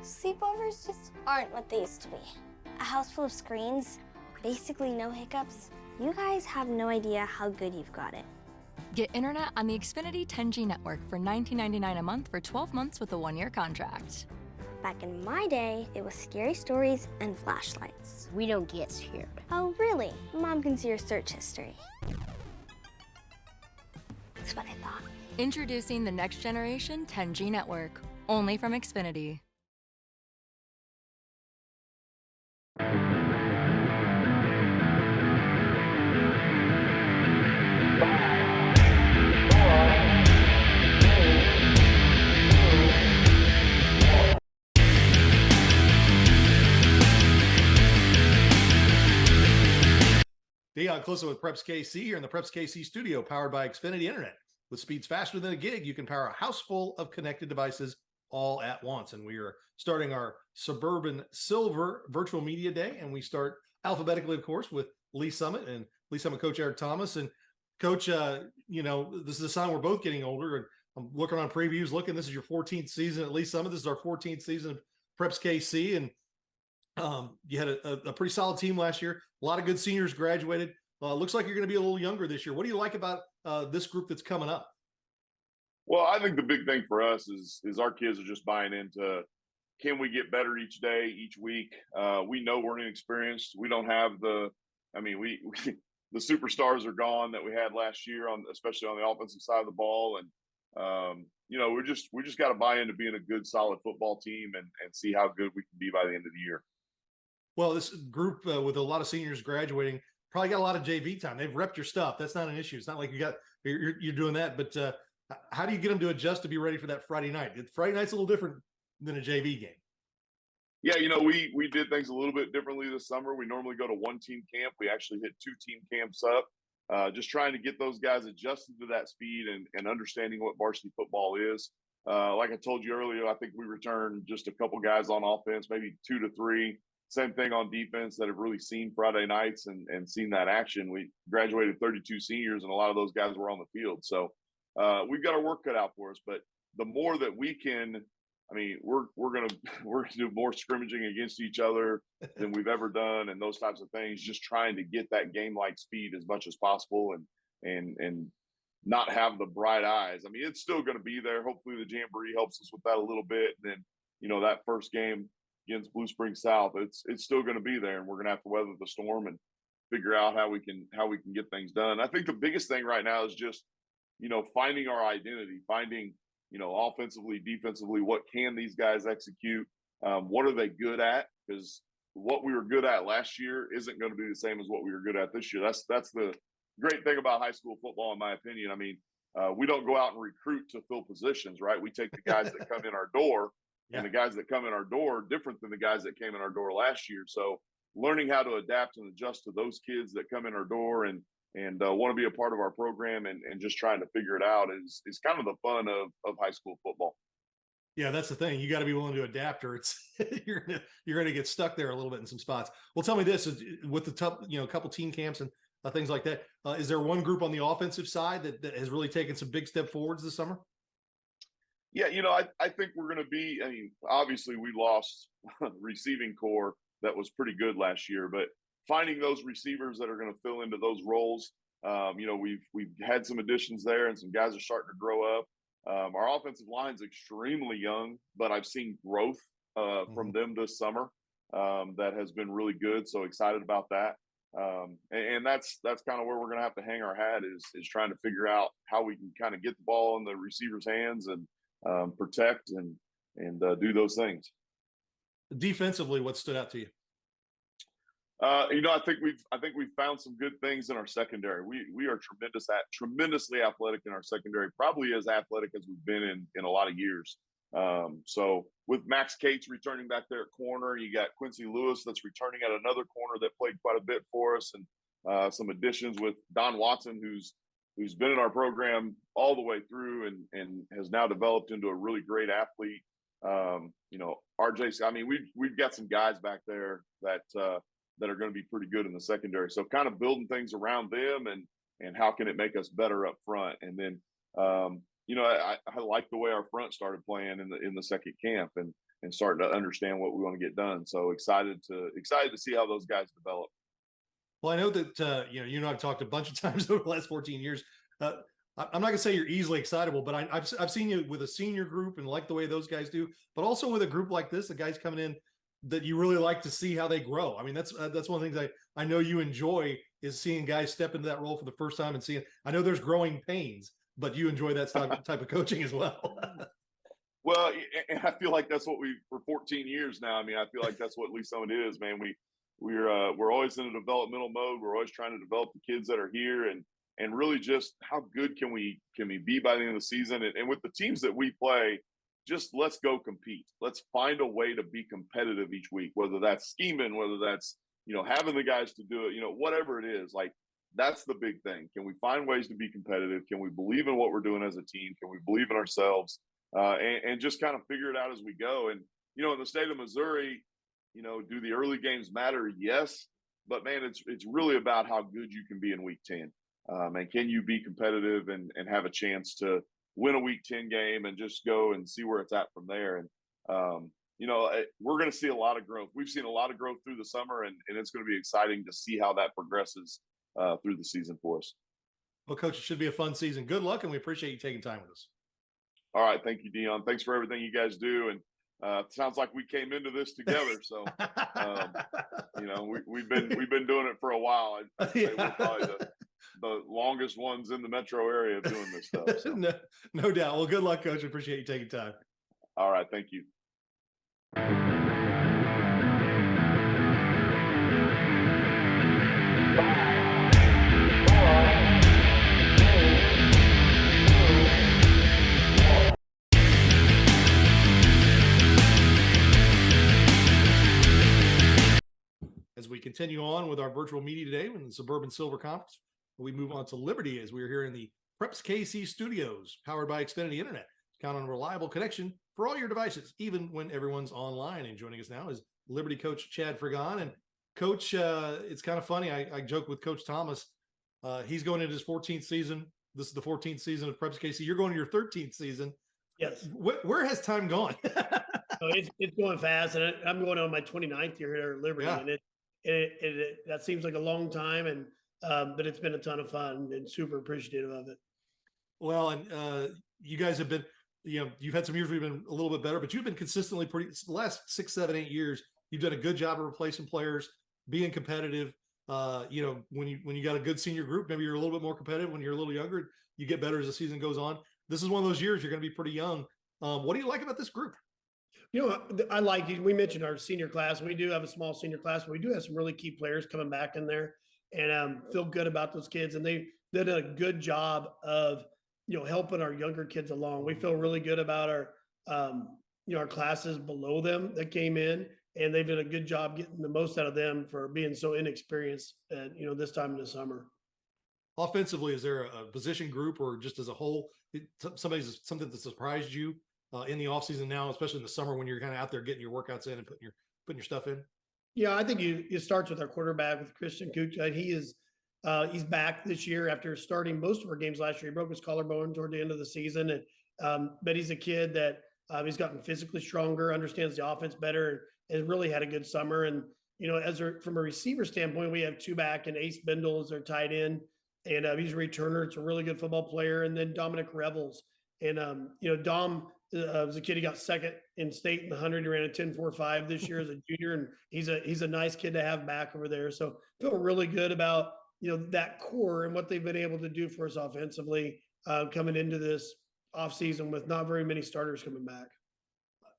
Sleepovers just aren't what they used to be. A house full of screens, basically no hiccups. You guys have no idea how good you've got it. Get internet on the Xfinity 10G network for $19.99 a month for 12 months with a 1-year contract. Back in my day, it was scary stories and flashlights. We don't get scared. Oh, really? Mom can see your search history. That's what I thought. Introducing the next generation 10G network, only from Xfinity. Dion Closa with Preps KC here in the Preps KC studio, powered by Xfinity Internet. With speeds faster than a gig, you can power a house full of connected devices all at once. And we are starting our Suburban Silver Virtual Media Day, and we start alphabetically, of course, with Lee Summit and Lee Summit coach Eric Thomas. And coach, this is a sign we're both getting older. And I'm looking on previews, this is your 14th season at Lee Summit. This is our 14th season of Preps KC, and you had a pretty solid team last year. A lot of good seniors graduated. Looks like you're going to be a little younger this year. What do you like about this group that's coming up? Well, I think the big thing for us is our kids are just buying into, can we get better each day, each week? We know we're inexperienced. We don't have the superstars are gone that we had last year, especially on the offensive side of the ball. And, we just got to buy into being a good, solid football team and see how good we can be by the end of the year. Well, this group with a lot of seniors graduating probably got a lot of JV time. They've repped your stuff. That's not an issue. It's not like you're doing that. But how do you get them to adjust to be ready for that Friday night? Friday night's a little different than a JV game. Yeah, we did things a little bit differently this summer. We normally go to one team camp. We actually hit 2 team camps up, just trying to get those guys adjusted to that speed and understanding what varsity football is. Like I told you earlier, I think we returned just a couple guys on offense, maybe 2 to 3. Same thing on defense that have really seen Friday nights and seen that action. We graduated 32 seniors, and a lot of those guys were on the field. So we've got our work cut out for us. But the more that we can, we're gonna do more scrimmaging against each other than we've ever done, and those types of things. Just trying to get that game-like speed as much as possible, and not have the bright eyes. It's still going to be there. Hopefully, the Jamboree helps us with that a little bit. And then, that first game against Blue Spring South, it's still going to be there, and we're going to have to weather the storm and figure out how we can get things done. I think the biggest thing right now is just, finding our identity, finding, offensively, defensively, what can these guys execute? What are they good at? Because what we were good at last year isn't going to be the same as what we were good at this year. That's the great thing about high school football, in my opinion. We don't go out and recruit to fill positions, right? We take the guys that come in our door. And the guys that come in our door are different than the guys that came in our door last year. So learning how to adapt and adjust to those kids that come in our door and want to be a part of our program and just trying to figure it out is kind of the fun of high school football. Yeah, that's the thing. You got to be willing to adapt, or it's you're gonna get stuck there a little bit in some spots. Well, tell me this: with the tough, couple team camps and things like that, is there one group on the offensive side that has really taken some big step forwards this summer? Yeah, I think we're going to be, obviously we lost receiving core that was pretty good last year, but finding those receivers that are going to fill into those roles, we've had some additions there and some guys are starting to grow up. Our offensive line's extremely young, but I've seen growth from them this summer that has been really good. So excited about that. And that's kind of where we're going to have to hang our hat is trying to figure out how we can kind of get the ball in the receiver's hands and protect and do those things. Defensively, what stood out to you? I think we've found some good things in our secondary. We are tremendously athletic in our secondary, probably as athletic as we've been in a lot of years. So with Max Cates returning back there at corner, you got Quincy Lewis that's returning at another corner that played quite a bit for us, and some additions with Don Watson, who's been in our program all the way through and has now developed into a really great athlete. RJ, we've got some guys back there that are going to be pretty good in the secondary. So kind of building things around them and how can it make us better up front. And then, I like the way our front started playing in the second camp. And and starting to understand what we want to get done. So excited to see how those guys develop. Well, I know that you and I've talked a bunch of times over the last 14 years. I'm not gonna say you're easily excitable, but I've seen you with a senior group and like the way those guys do, but also with a group like this, the guys coming in that you really like to see how they grow. I mean, that's one of the things I know you enjoy is seeing guys step into that role for the first time and seeing. I know there's growing pains, but you enjoy that type of coaching as well. Well, and I feel like that's what for 14 years now. I mean, I feel like that's what Lee Summit is, man. We're always in a developmental mode. We're always trying to develop the kids that are here, and really just how good can we be by the end of the season, and with the teams that we play, just let's go compete. Let's find a way to be competitive each week, whether that's scheming, whether that's having the guys to do it, whatever it is. Like, that's the big thing. Can we find ways to be competitive? Can we believe in what we're doing as a team? Can we believe in ourselves? And just kind of figure it out as we go. And in the state of Missouri, do the early games matter? Yes, but man, it's really about how good you can be in Week 10. And can you be competitive and have a chance to win a Week 10 game and just go and see where it's at from there? And we're going to see a lot of growth. We've seen a lot of growth through the summer, and it's going to be exciting to see how that progresses through the season for us. Well, Coach, it should be a fun season. Good luck, and we appreciate you taking time with us. All right. Thank you, Dion. Thanks for everything you guys do. And it sounds like we came into this together. So, we've been doing it for a while. I'd say we're probably the longest ones in the metro area of doing this stuff. So. No doubt. Well, good luck, Coach. Appreciate you taking time. All right. Thank you. As we continue on with our virtual media today in the Suburban Silver Conference, we move on to Liberty as we are here in the Preps KC studios, powered by Xfinity Internet. Count on a reliable connection for all your devices, even when everyone's online. And joining us now is Liberty coach Chad Frigon. And Coach, it's kind of funny. I joke with Coach Thomas. He's going into his 14th season. This is the 14th season of Preps KC. You're going to your 13th season. Yes. Where has time gone? It's going fast, and I'm going on my 29th year here at Liberty, Yeah. and that seems like a long time, and but it's been a ton of fun and super appreciative of it. Well, and you guys have been, you've had some years where you've been a little bit better, but you've been consistently the last 6, 7, 8 years. You've done a good job of replacing players, being competitive. When you got a good senior group, maybe you're a little bit more competitive. When you're a little younger, you get better as the season goes on. This is one of those years you're going to be pretty young. What do you like about this group? I like, we mentioned our senior class. We do have a small senior class, but we do have some really key players coming back in there, and feel good about those kids. And they did a good job of, helping our younger kids along. We feel really good about our classes below them that came in, and they did a good job getting the most out of them for being so inexperienced at, this time in the summer. Offensively, is there a position group or just as a whole, something that surprised you in the offseason now, especially in the summer when you're kind of out there getting your workouts in and putting your stuff in? Yeah, I think it starts with our quarterback, with Christian Kuchai. He's back this year after starting most of our games last year. He broke his collarbone toward the end of the season, and but he's a kid that he's gotten physically stronger, understands the offense better, and really had a good summer. And from a receiver standpoint, we have two back, and Ace Bindle is their tight end, and he's a returner. It's a really good football player. And then Dominic Revels, and Dom was a kid. He got second in state in the 100. He ran a 10.45 this year as a junior, and he's a nice kid to have back over there. So feel really good about that core and what they've been able to do for us offensively coming into this offseason with not very many starters coming back.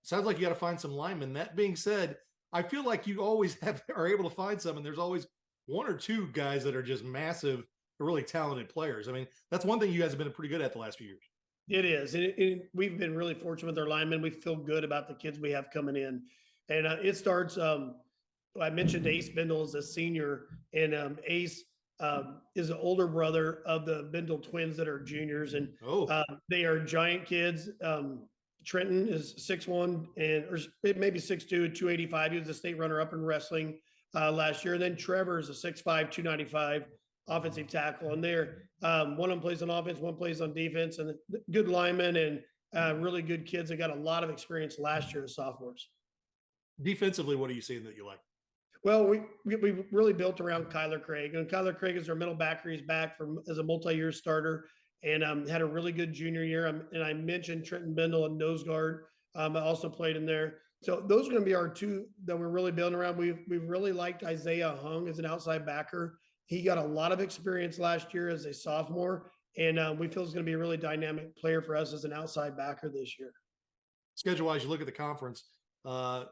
Sounds like you got to find some linemen. That being said, I feel like you always are able to find some, and there's always one or two guys that are just massive, really talented players. I mean, that's one thing you guys have been pretty good at the last few years. It is. And we've been really fortunate with our linemen. We feel good about the kids we have coming in. And it starts, I mentioned Ace Bindle is a senior, and Ace is an older brother of the Bindle twins that are juniors. And they are giant kids. Trenton is 6'1", or maybe 6'2", 285. He was a state runner-up in wrestling last year. And then Trevor is a 6'5", 295. Offensive tackle, and they're one of them plays on offense, one plays on defense, and good linemen and really good kids that got a lot of experience last year as sophomores. Defensively, what are you seeing that you like? Well, we really built around Kyler Craig, and Kyler Craig is our middle backer. He's back from as a multi-year starter, and had a really good junior year. And I mentioned Trenton Bindle and nose guard. I also played in there. So those are going to be our two that we're really building around. We've really liked Isaiah Hung as an outside backer. He got a lot of experience last year as a sophomore, and we feel he's going to be a really dynamic player for us as an outside backer this year. Schedule-wise, you look at the conference. I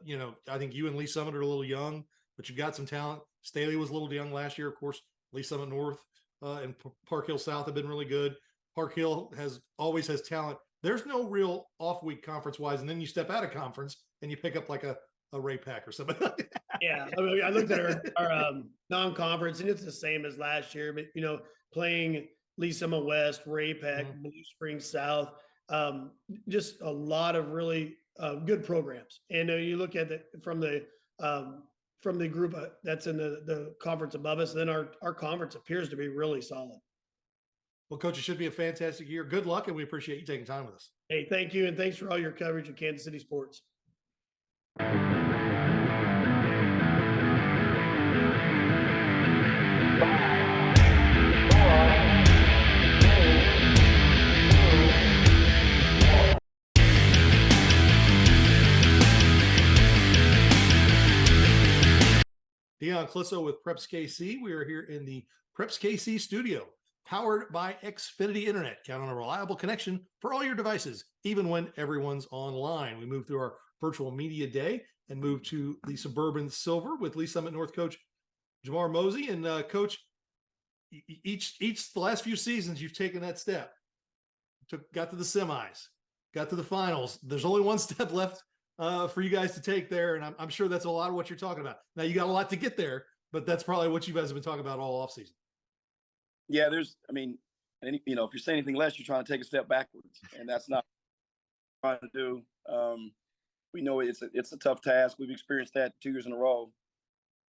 think you and Lee Summit are a little young, but you've got some talent. Staley was a little young last year, of course. Lee Summit North and Park Hill South have been really good. Park Hill always has talent. There's no real off week conference wise, and then you step out of conference and you pick up like a Ray Pack or something. Yeah, I mean, I looked at our non-conference, and it's the same as last year. But playing Lee Summit West, Ray Pack, Blue Springs South, just a lot of really good programs. And you look at it from the group that's in the conference above us, then our conference appears to be really solid. Well, Coach, it should be a fantastic year. Good luck, and we appreciate you taking time with us. Hey, thank you, and thanks for all your coverage of Kansas City sports. Dion Clisso with Preps KC. We are here in the Preps KC studio, powered by Xfinity Internet. Count on a reliable connection for all your devices, even when everyone's online. We move through our virtual media day and move to the Suburban Silver with Lee Summit North coach Jamar Mosey. And Coach, each the last few seasons, you've taken that step. Got to the semis, got to the finals. There's only one step left for you guys to take there. And I'm sure that's a lot of what you're talking about. Now, you got a lot to get there, but that's probably what you guys have been talking about all offseason. Yeah, if you're saying anything less, you're trying to take a step backwards, and that's not what we're trying to do. We know it's a tough task. We've experienced that 2 years in a row.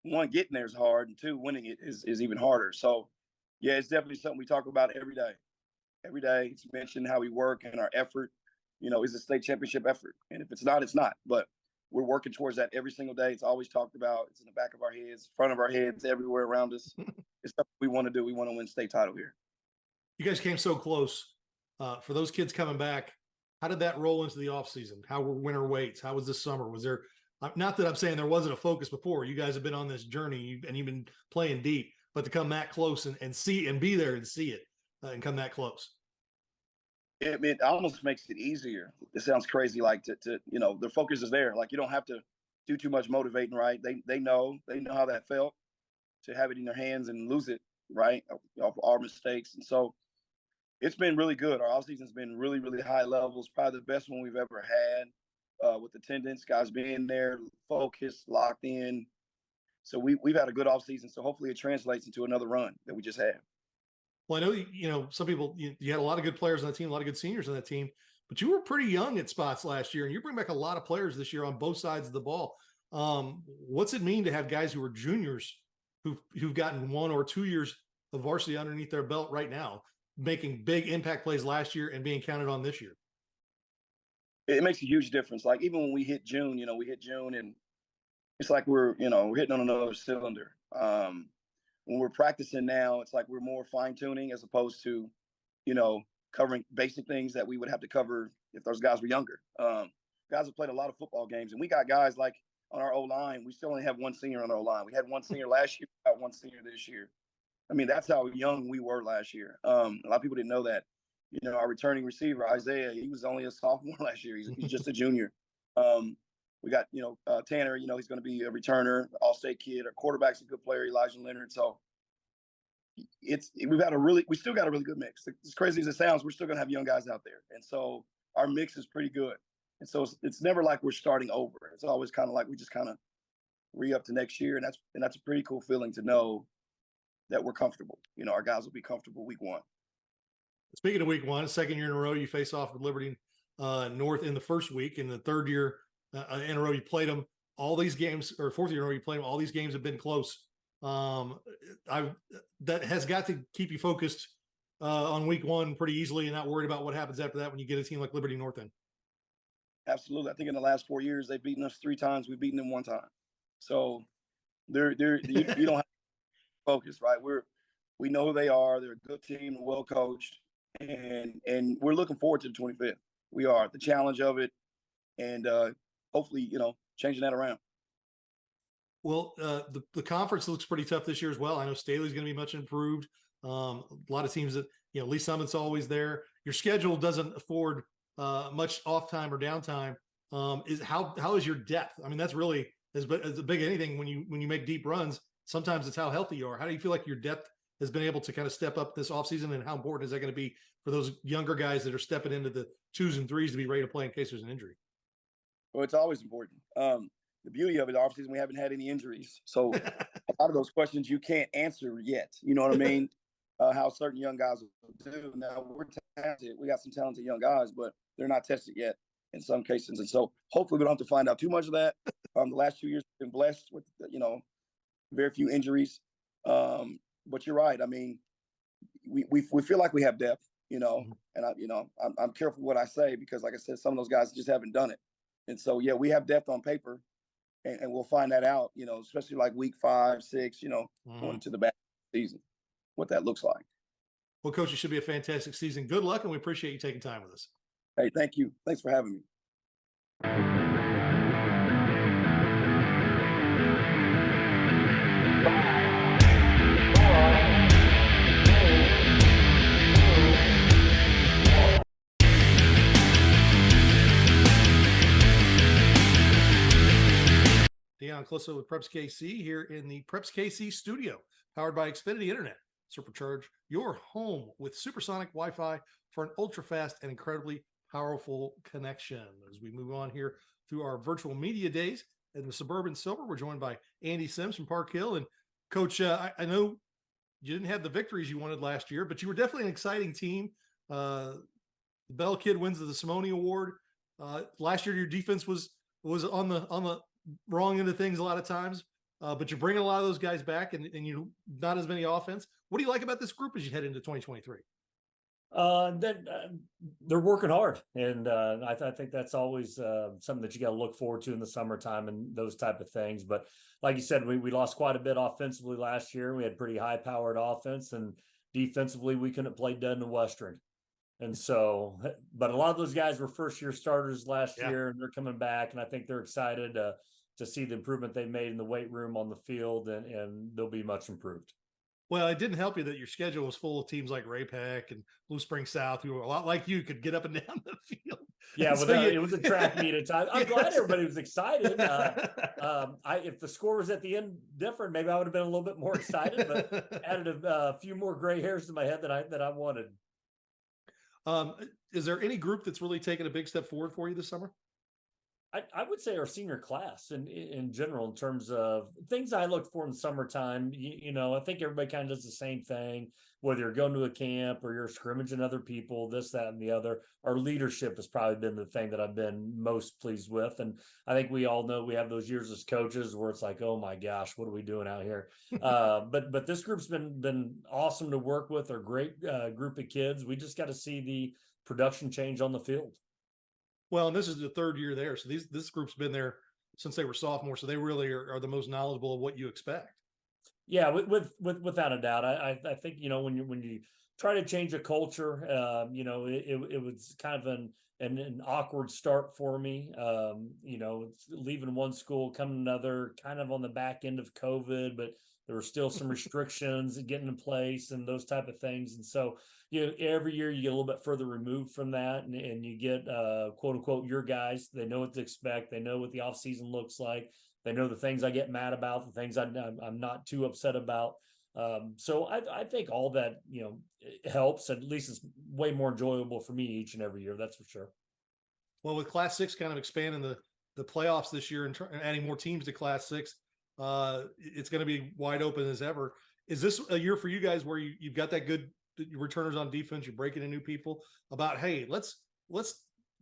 One, getting there is hard, and two, winning it is even harder. So, yeah, it's definitely something we talk about every day. Every day, it's mentioned how we work and our effort. Is a state championship effort, and if it's not, it's not. But we're working towards that every single day. It's always talked about. It's in the back of our heads, front of our heads, everywhere around us. It's something we want to do. We want to win state title here. You guys came so close. For those kids coming back, how did that roll into the offseason? How were winter weights? How was this summer? Was there, not that I'm saying there wasn't a focus before. You guys have been on this journey and you've been playing deep, but to come that close and see and be there and see it and come that close. It almost makes it easier. It sounds crazy, like to their focus is there. Like you don't have to do too much motivating, right? They know how that felt to have it in their hands and lose it, right? Off our mistakes. And so it's been really good. Our offseason's been really, really high levels, probably the best one we've ever had with attendance, guys being there, focused, locked in. So we've had a good offseason. So hopefully it translates into another run that we just had. Well, I know, some people, you had a lot of good players on that team, a lot of good seniors on that team, but you were pretty young at spots last year, and you bring back a lot of players this year on both sides of the ball. What's it mean to have guys who are juniors who've gotten 1 or 2 years of varsity underneath their belt right now, making big impact plays last year and being counted on this year? It makes a huge difference. Like even when we hit June, and it's like we're hitting on another cylinder. When we're practicing now, it's like we're more fine tuning as opposed to, covering basic things that we would have to cover if those guys were younger. Guys have played a lot of football games, and we got guys like on our O-line. We still only have one senior on our O-line. We had one senior last year, got one senior this year. I mean, that's how young we were last year. A lot of people didn't know that. Our returning receiver, Isaiah, he was only a sophomore last year. He's just a junior. We got, Tanner, he's going to be a returner, all-state kid. Our quarterback's a good player, Elijah Leonard. So we still got a really good mix. As crazy as it sounds, we're still going to have young guys out there. And so our mix is pretty good. And so it's never like we're starting over. It's always kind of like we just kind of re-up to next year. And that's a pretty cool feeling to know that we're comfortable. Our guys will be comfortable week one. Speaking of week one, second year in a row, you face off with Liberty North in the first week. In the third year in a row, you played them all these games, or fourth year in a row, you played them. All these games have been close. That has got to keep you focused on week one pretty easily and not worried about what happens after that when you get a team like Liberty North in. Absolutely. I think in the last 4 years they've beaten us 3 times. We've beaten them 1 time. So you don't have to focus, right? We know who they are. They're a good team, well coached, and we're looking forward to the 25th. We are the challenge of it, and hopefully, changing that around. Well, the conference looks pretty tough this year as well. I know Staley's going to be much improved. A lot of teams that, Lee Summit's always there. Your schedule doesn't afford much off time or downtime. How is your depth? I mean, that's really as big as anything when you make deep runs. Sometimes it's how healthy you are. How do you feel like your depth has been able to kind of step up this offseason, and how important is that going to be for those younger guys that are stepping into the 2s and 3s to be ready to play in case there's an injury? Well, it's always important. The beauty of it, offseason, we haven't had any injuries. So a lot of those questions you can't answer yet. You know what I mean? How certain young guys will do. Now, we're talented. We got some talented young guys, but they're not tested yet in some cases. And so hopefully we don't have to find out too much of that. The last 2 years we've been blessed with, very few injuries. But you're right. I mean, we feel like we have depth, and I'm careful what I say because, like I said, some of those guys just haven't done it. And so, yeah, we have depth on paper, and we'll find that out, especially like week 5, 6, going into the back season, what that looks like. Well, Coach, it should be a fantastic season. Good luck, and we appreciate you taking time with us. Hey, thank you. Thanks for having me. Deion Clisso with Preps KC here in the Preps KC studio, powered by Xfinity Internet. Supercharge your home with supersonic Wi-Fi for an ultra-fast and incredibly powerful connection. As we move on here through our virtual media days in the Suburban Silver, we're joined by Andy Sims from Park Hill. And Coach, I know you didn't have the victories you wanted last year, but you were definitely an exciting team. The Bell kid wins the Simone Award. Last year, your defense was on the wrong end of things a lot of times, but you're bringing a lot of those guys back, and you not as many offense. What do you like about this group as you head into 2023? They're working hard, and I think that's always something that you got to look forward to in the summertime and those type of things. But like you said, we lost quite a bit offensively last year. We had pretty high-powered offense, and defensively we couldn't play dead in the Western. And so, but a lot of those guys were first-year starters last year, and they're coming back, and I think they're excited to see the improvement they made in the weight room, on the field, and they'll be much improved. Well, it didn't help you that your schedule was full of teams like Ray Peck and Blue Spring South, who were a lot like you, could get up and down the field. Yeah, it was a track meet at times. I'm glad everybody was excited. If the score was at the end different, maybe I would have been a little bit more excited, but added a few more gray hairs to my head that I wanted. Is there any group that's really taken a big step forward for you this summer? I would say our senior class in general, in terms of things I look for in summertime. I think everybody kind of does the same thing, whether you're going to a camp or you're scrimmaging other people, this, that, and the other. Our leadership has probably been the thing that I've been most pleased with. And I think we all know we have those years as coaches where it's like, oh my gosh, what are we doing out here? But this group's been awesome to work with. They're a great group of kids. We just got to see the production change on the field. Well, and this is the 3rd year there. So this group's been there since they were sophomores. So they really are the most knowledgeable of what you expect. Yeah, without a doubt. I think, when you try to change a culture, it was kind of an awkward start for me. It's leaving one school, coming another, kind of on the back end of COVID, but there were still some restrictions getting in place and those type of things. And so, every year you get a little bit further removed from that, and you get quote unquote your guys. They know what to expect. They know what the off season looks like. They know the things I get mad about, the things I'm not too upset about. So I think all that, it helps. At least it's way more enjoyable for me each and every year. That's for sure. Well, with Class 6 kind of expanding the playoffs this year and adding more teams to Class 6, it's going to be wide open as ever. Is this a year for you guys where you've got that good returners on defense, you're breaking in new people about, hey, let's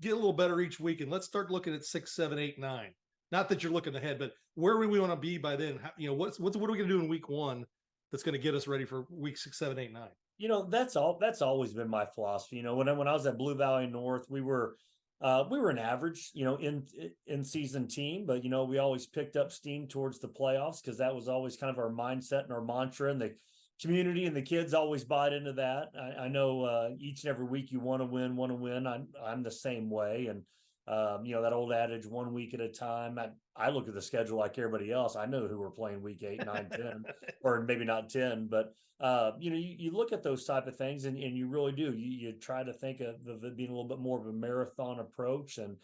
get a little better each week, and let's start looking at 6, 7, 8, 9. Not that you're looking ahead, but where do we want to be by then? What are we going to do in week 1 that's going to get us ready for week 6, 7, 8, 9? That's always been my philosophy. When I was at Blue Valley North, we were We were an average, in season team, but we always picked up steam towards the playoffs because that was always kind of our mindset and our mantra, and the community and the kids always bought into that. I know each and every week you want to win. I'm the same way, and that old adage, 1 week at a time. I look at the schedule like everybody else. I know who we're playing week 8, 9, 10, or maybe not 10, but you look at those type of things, and you really do. You try to think of it being a little bit more of a marathon approach, and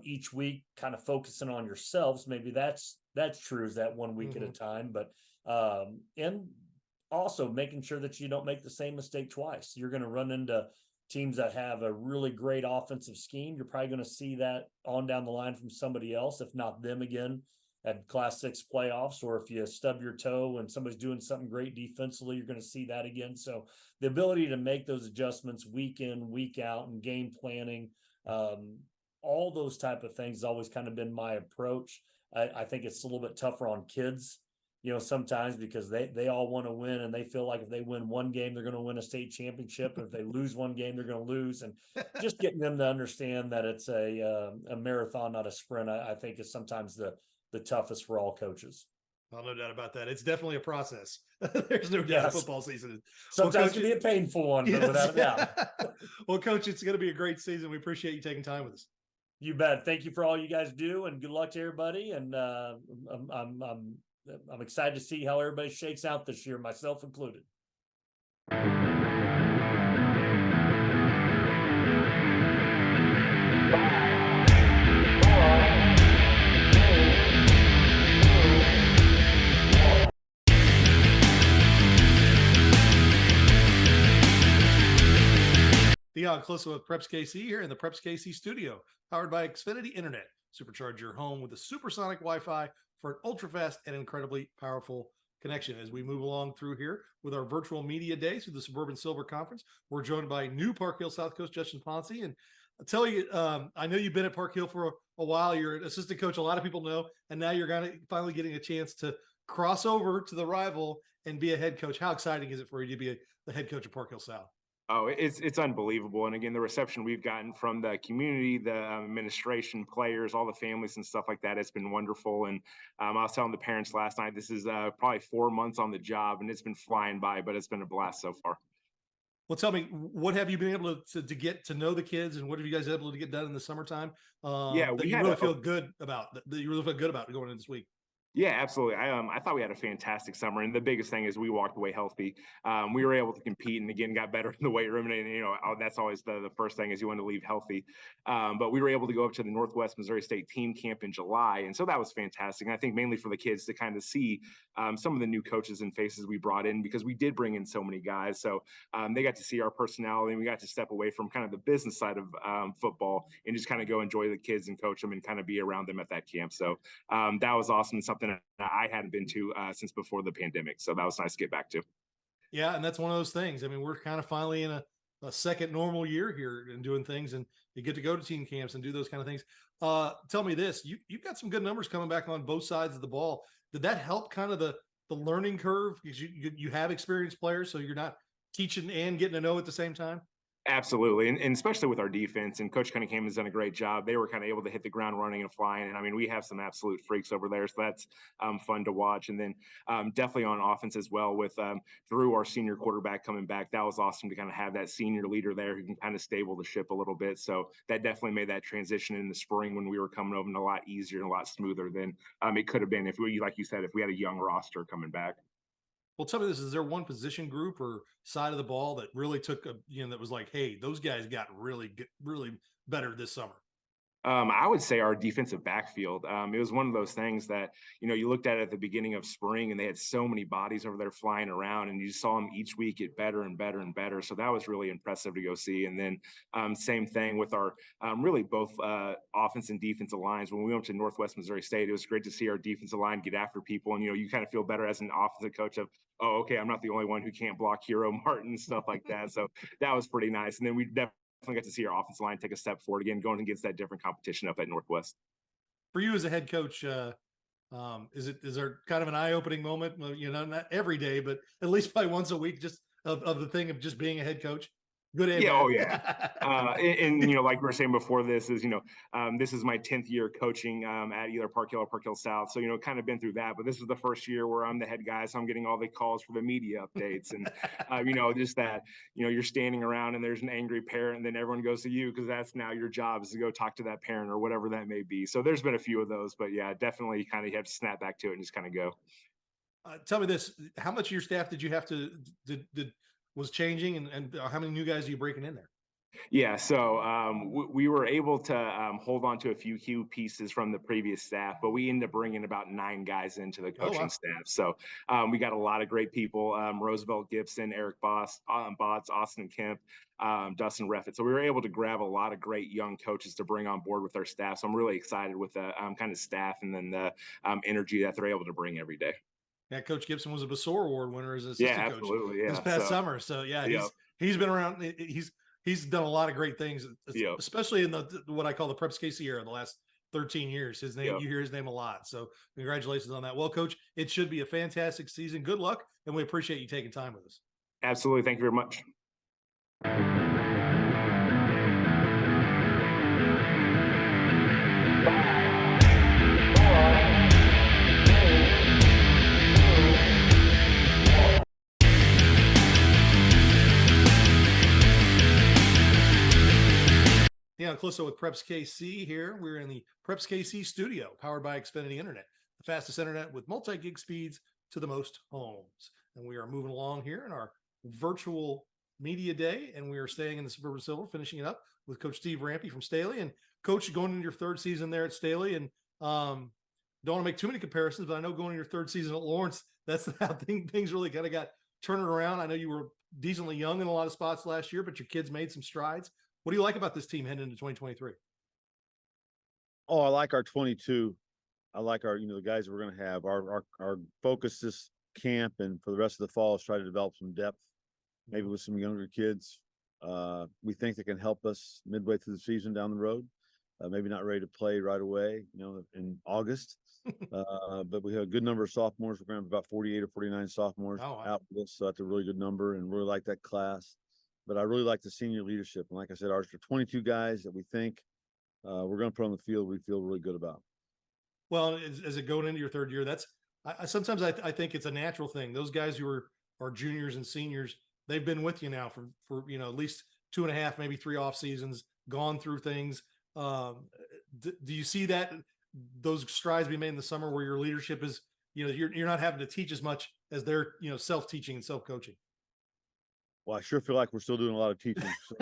each week kind of focusing on yourselves. Maybe that's true, is that 1 week at a time, but and also making sure that you don't make the same mistake twice. You're going to run into teams that have a really great offensive scheme. You're probably going to see that on down the line from somebody else, if not them again, at Class 6 playoffs. Or if you stub your toe and somebody's doing something great defensively, you're going to see that again. So the ability to make those adjustments week in, week out, and game planning, all those type of things has always kind of been my approach. I think it's a little bit tougher on kids, sometimes, because they all want to win, and they feel like if they win one game, they're going to win a state championship. And if they lose one game, they're going to lose. And just getting them to understand that it's a marathon, not a sprint, I think is sometimes the toughest for all coaches. Well, no doubt about that. It's definitely a process. There's no doubt football season. Sometimes it can be a painful one, but without a doubt. Well, Coach, it's going to be a great season. We appreciate you taking time with us. You bet. Thank you for all you guys do, and good luck to everybody. And I'm excited to see how everybody shakes out this year, myself included. Dion Closa with Preps KC here in the Preps KC studio, powered by Xfinity Internet. Supercharge your home with a supersonic Wi-Fi for an ultra-fast and incredibly powerful connection. As we move along through here with our virtual media day through the Suburban Silver Conference, we're joined by new Park Hill South Coach Justin Ponce. And I'll tell you, I know you've been at Park Hill for a while. You're an assistant coach, a lot of people know, and now you're finally getting a chance to cross over to the rival and be a head coach. How exciting is it for you to be the head coach of Park Hill South? Oh, it's unbelievable. And again, the reception we've gotten from the community, the administration, players, all the families and stuff like that, it's been wonderful. And I was telling the parents last night, this is probably 4 months on the job, and it's been flying by, but it's been a blast so far. Well, tell me, what have you been able to get to know the kids, and what have you guys been able to get done in the summertime? That you really feel good about, that you really feel good about going into this week? Yeah, absolutely. I thought we had a fantastic summer, and the biggest thing is we walked away healthy. We were able to compete, and again got better in the weight room. And that's always the first thing, is you want to leave healthy. But we were able to go up to the Northwest Missouri State team camp in July, and so that was fantastic. And I think mainly for the kids to kind of see some of the new coaches and faces we brought in, because we did bring in so many guys. So they got to see our personality, and we got to step away from kind of the business side of football and just kind of go enjoy the kids and coach them and kind of be around them at that camp. So that was awesome, and something I hadn't been to since before the pandemic. So that was nice to get back to. Yeah. And that's one of those things. I mean, we're kind of finally in a second normal year here and doing things, and you get to go to team camps and do those kind of things. Tell me this, you've got some good numbers coming back on both sides of the ball. Did that help kind of the learning curve? Because you have experienced players, so you're not teaching and getting to know at the same time? Absolutely. And especially with our defense, and Coach Cunningham has done a great job. They were kind of able to hit the ground running and flying. And I mean, we have some absolute freaks over there. So that's fun to watch. And then definitely on offense as well, with Drew, our senior quarterback, coming back. That was awesome to kind of have that senior leader there who can kind of stable the ship a little bit. So that definitely made that transition in the spring when we were coming over, a lot easier and a lot smoother than it could have been if we, like you said, if we had a young roster coming back. Well, tell me this, is there one position group or side of the ball that really took that was like, hey, those guys got really better this summer? I would say our defensive backfield. It was one of those things that, you looked at it at the beginning of spring, and they had so many bodies over there flying around, and you saw them each week get better and better and better. So that was really impressive to go see. And then same thing with our really both offense and defensive lines. When we went to Northwest Missouri State, it was great to see our defensive line get after people. And, you kind of feel better as an offensive coach of, oh, okay, I'm not the only one who can't block Hero Martin and stuff like that. So that was pretty nice. And then we definitely got to see our offensive line take a step forward again, going against that different competition up at Northwest. For you as a head coach, is there kind of an eye-opening moment? Not every day, but at least probably once a week, just of the thing of just being a head coach? Good and Yeah, bad. oh yeah. And you know, like we were saying before, this is this is my 10th year coaching at either Park Hill or Park Hill South. So kind of been through that. But this is the first year where I'm the head guy, so I'm getting all the calls for the media updates, and just that you're standing around and there's an angry parent, and then everyone goes to you because that's now your job is to go talk to that parent or whatever that may be. So there's been a few of those, but yeah, definitely kind of have to snap back to it and just kind of go. Tell me this: how much of your staff did you have to was changing, and how many new guys are you breaking in there? Yeah, so we were able to hold on to a few key pieces from the previous staff, but we ended up bringing about 9 guys into the coaching staff. So we got a lot of great people: Roosevelt Gibson, Eric Botts, Austin Kemp, Dustin Reffett. So we were able to grab a lot of great young coaches to bring on board with our staff. So I'm really excited with the kind of staff and then the energy that they're able to bring every day. Yeah, Coach Gibson was a Basor Award winner as an assistant coach this past summer. So yeah, he's been around. He's done a lot of great things, especially in the what I call the Preps KC era, the last 13 years. His name, you hear his name a lot. So congratulations on that. Well, Coach, it should be a fantastic season. Good luck, and we appreciate you taking time with us. Absolutely. Thank you very much. Yeah, Closer with Preps KC here. We're in the Preps KC studio, powered by Xfinity Internet, the fastest internet with multi-gig speeds to the most homes. And we are moving along here in our virtual media day, and we are staying in the Suburban Silver, finishing it up with Coach Steve Rampy from Staley. And Coach, going into your 3rd season there at Staley, and don't want to make too many comparisons, but I know going into your 3rd season at Lawrence, that's how things really kind of got turning around. I know you were decently young in a lot of spots last year, but your kids made some strides. What do you like about this team heading into 2023? Oh, I like our 22. I like our, the guys we're going to have. Our focus this camp and for the rest of the fall is try to develop some depth, maybe with some younger kids. We think they can help us midway through the season down the road. Maybe not ready to play right away, in August. But we have a good number of sophomores. We're going to have about 48 or 49 sophomores out with us. So that's a really good number, and really like that class. But I really like the senior leadership. And like I said, ours are 22 guys that we think we're going to put on the field we feel really good about. Well, as it going into your 3rd year, that's sometimes I think it's a natural thing. Those guys who are juniors and seniors, they've been with you now for at least 2.5, maybe 3 off seasons, gone through things. Do you see that those strides be made in the summer where your leadership is, you're not having to teach as much as they're, self-teaching and self-coaching? Well, I sure feel like we're still doing a lot of teaching. So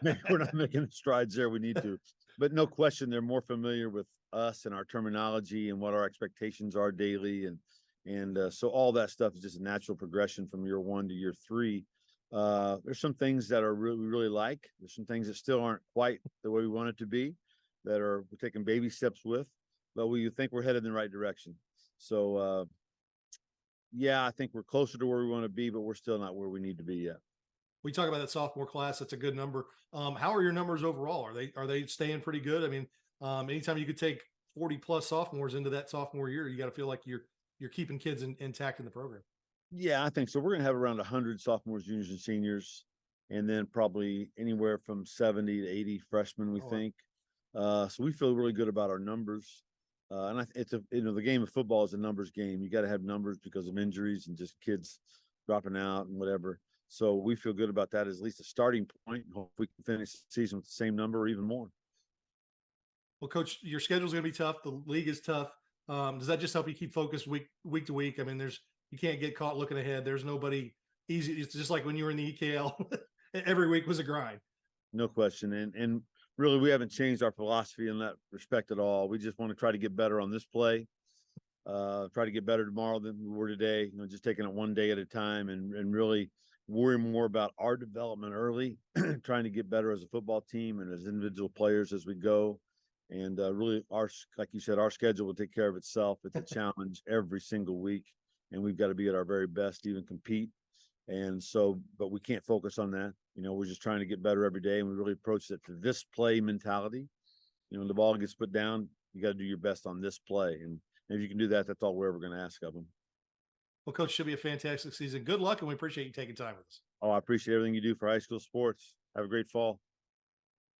maybe we're not making the strides there we need to. But no question, they're more familiar with us and our terminology and what our expectations are daily. And so all that stuff is just a natural progression from year 1 to year 3. There's some things that we really like. There's some things that still aren't quite the way we want it to be, that we're taking baby steps with, but we think we're headed in the right direction. So, I think we're closer to where we want to be, but we're still not where we need to be yet. We talk about that sophomore class. That's a good number. How are your numbers overall? Are they staying pretty good? I mean, anytime you could take 40 plus sophomores into that sophomore year, you got to feel like you're keeping kids intact in the program. Yeah, I think so. We're going to have around 100 sophomores, juniors, and seniors, and then probably anywhere from 70 to 80 freshmen, we think. So we feel really good about our numbers. And it's the game of football is a numbers game. You got to have numbers because of injuries and just kids dropping out and whatever. So we feel good about that as at least a starting point. Hope we can finish the season with the same number or even more. Well, Coach, your schedule is going to be tough. The league is tough. Does that just help you keep focused week to week? I mean, you can't get caught looking ahead. There's nobody easy. It's just like when you were in the EKL. Every week was a grind. No question. And really, we haven't changed our philosophy in that respect at all. We just want to try to get better on this play. Try to get better tomorrow than we were today. Just taking it one day at a time and really worry more about our development early, trying to get better as a football team and as individual players as we go. And really, like you said, our schedule will take care of itself. It's a challenge every single week, and we've got to be at our very best to even compete. And so, but we can't focus on that. We're just trying to get better every day, and we really approach it to this play mentality. When the ball gets put down, you got to do your best on this play. And if you can do that, that's all we're ever going to ask of them. Well, Coach, should be a fantastic season. Good luck, and we appreciate you taking time with us. Oh, I appreciate everything you do for high school sports. Have a great fall.